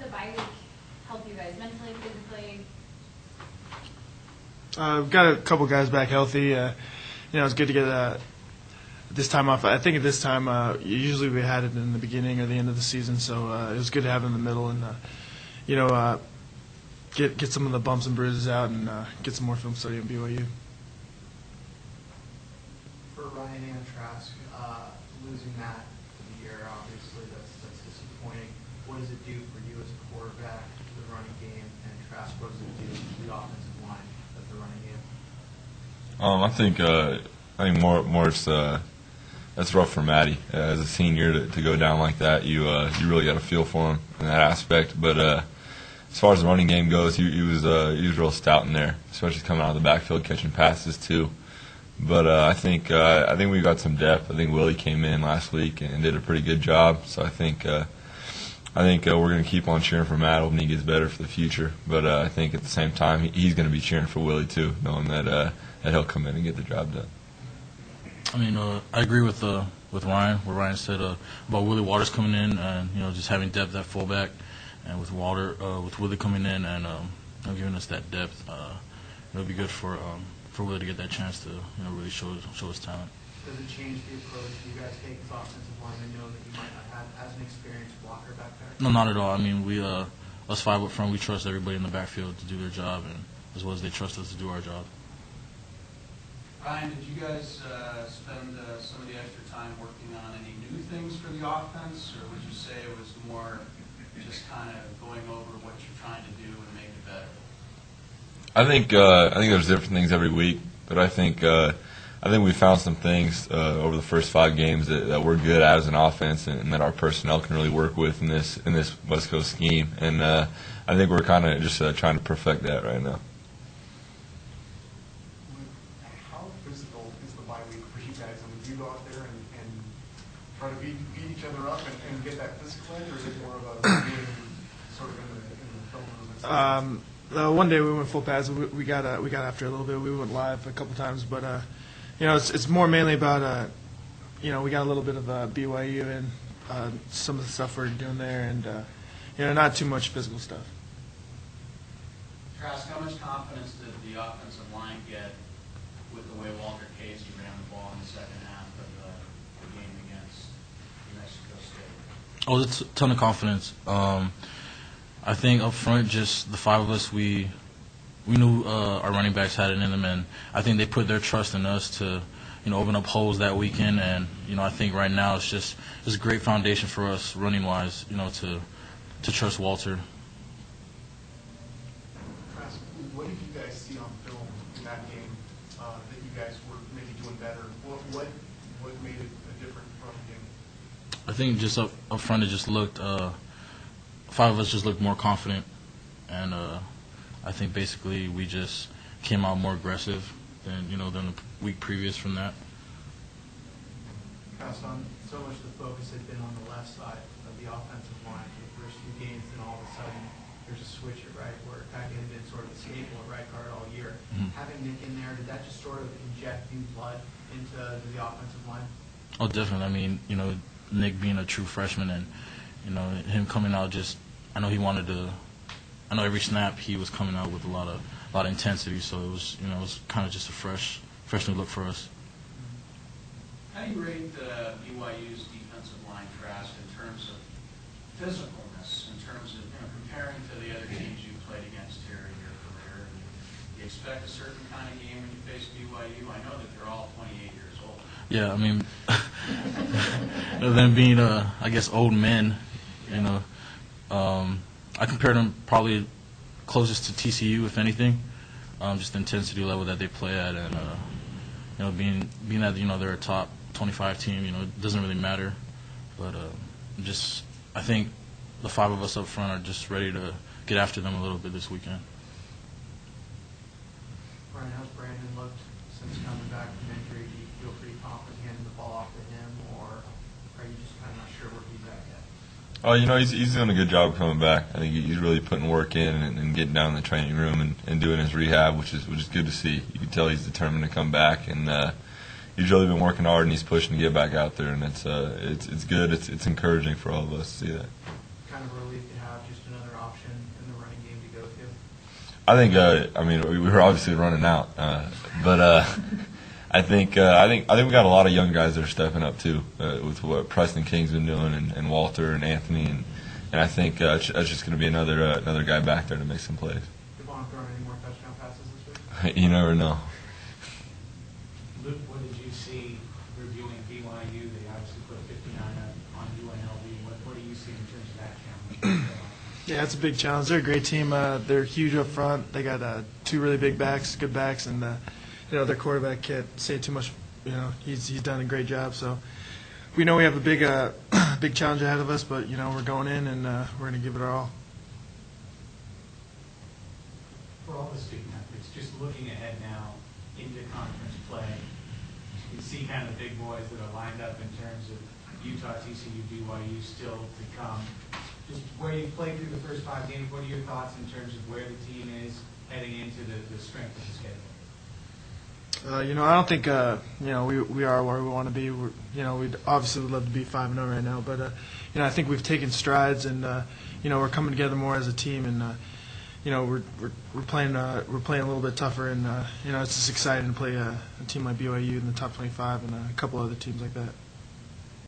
the bye week help you guys mentally, physically? We've got a couple guys back healthy. It's good to get this time off. I think at this time, usually we had it in the beginning or the end of the season, so it was good to have it in the middle and, get some of the bumps and bruises out and get some more film study on BYU. For Ryan and Trask, losing Matt for the year, obviously that's disappointing. What does it do for you as a quarterback, the running game, and Trask, what does it do to the offensive line of the running game? I think more it's that's rough for Matty as a senior to go down like that. You really got to feel for him in that aspect. But as far as the running game goes, he was real stout in there, especially coming out of the backfield catching passes too. But I think we got some depth. I think Willie came in last week and did a pretty good job. So I think we're going to keep on cheering for Matt, hoping he gets better for the future. But I think at the same time he's going to be cheering for Willie too, knowing that he'll come in and get the job done. I mean, I agree with Ryan, what Ryan said about Willie Waters coming in and just having depth at fullback, and with Willie coming in and giving us that depth, it'll be good for Willie to get that chance to really show his talent. Does it change the approach you guys take as offensive linemen, know that you might not have as an experienced blocker back there? No, not at all. I mean, us five up front, we trust everybody in the backfield to do their job, and as well as they trust us to do our job. Ryan, did you guys spend some of the extra time working on any new things for the offense, or would you say it was more just kind of going over what you're trying to do and make it better? I think there's different things every week, but I think we found some things over the first 5 games that we're good at as an offense, and that our personnel can really work with in this West Coast scheme. And I think we're kind of just trying to perfect that right now. How physical is the bye week for you guys? I mean, do you go out there and try to beat each other up and get that physical in, or is it more of a sort of in the film room? One day we went full pads. We got after a little bit. We went live a couple times, but it's more mainly about we got a little bit of BYU and some of the stuff we're doing there, and not too much physical stuff. Trask, how much confidence did the offensive line get with the way Walter Casey ran the ball in the second half of the game against New Mexico State? Oh, it's a ton of confidence. I think up front, just the 5 of us, we knew our running backs had it in them, and I think they put their trust in us to, open up holes that weekend. And I think right now it's a great foundation for us running wise, to trust Walter. Trask, what did you guys see on film in that game that you guys were maybe doing better? What made it a different from the game? I think just up front, it just looked. 5 of us just looked more confident, and I think basically we just came out more aggressive than the week previous from that. Hassan, so much the focus had been on the left side of the offensive line for the first few games, and all of a sudden there's a switch at right, where it kind of had been sort of a staple at right guard all year. Mm-hmm. Having Nick in there, did that just sort of inject new blood into the offensive line? Oh, definitely. I mean, Nick being a true freshman, and him coming out I know he wanted to. I know every snap he was coming out with a lot of intensity. So it was kind of just a fresh new look for us. How do you rate BYU's defensive line, Trask, in terms of physicalness, in terms of comparing to the other teams you've played against here in your career? Do you expect a certain kind of game when you face BYU? I know that they're all 28 years old. Yeah, I mean, them being I guess old men, I compared them probably closest to TCU, if anything. Just the intensity level that they play at, and being that they're a top 25 team, it doesn't really matter. But I think the 5 of us up front are just ready to get after them a little bit this weekend. Brian, how's Brandon looked since coming back from injury? Do you feel pretty confident handing the ball off to him, or are you just kind of not sure where he's at yet? Oh, he's doing a good job coming back. I think he's really putting work in and getting down in the training room and doing his rehab, which is good to see. You can tell he's determined to come back, and he's really been working hard and he's pushing to get back out there, and it's good. It's encouraging for all of us to see that. Kind of a relief to have just another option in the running game to go to? I think. I mean, we were obviously running out, but I think we got a lot of young guys that are stepping up too, with what Preston King's been doing, and Walter and Anthony, and I think that's just going to be another guy back there to make some plays. Devon throwing any more touchdown passes this week? You never know. Luke, what did you see reviewing BYU? They obviously put 59 on UNLV. What do you see in terms of that challenge? Yeah, it's a big challenge. They're a great team. They're huge up front. They got two really big backs, good backs, and their quarterback can't say too much. He's done a great job. So we know we have a big challenge ahead of us, but we're going in and we're going to give it our all. For all the student athletes, just looking ahead now into conference play, you can see kind of the big boys that are lined up in terms of Utah, TCU, BYU still to come. Just where you played through the first 5 games, what are your thoughts in terms of where the team is heading into the strength of the schedule? I don't think we are where we want to be. We'd obviously would love to be 5-0 right now, but I think we've taken strides, and we're coming together more as a team, and we're playing a little bit tougher, and it's just exciting to play a team like BYU in the top 25 and a couple other teams like that.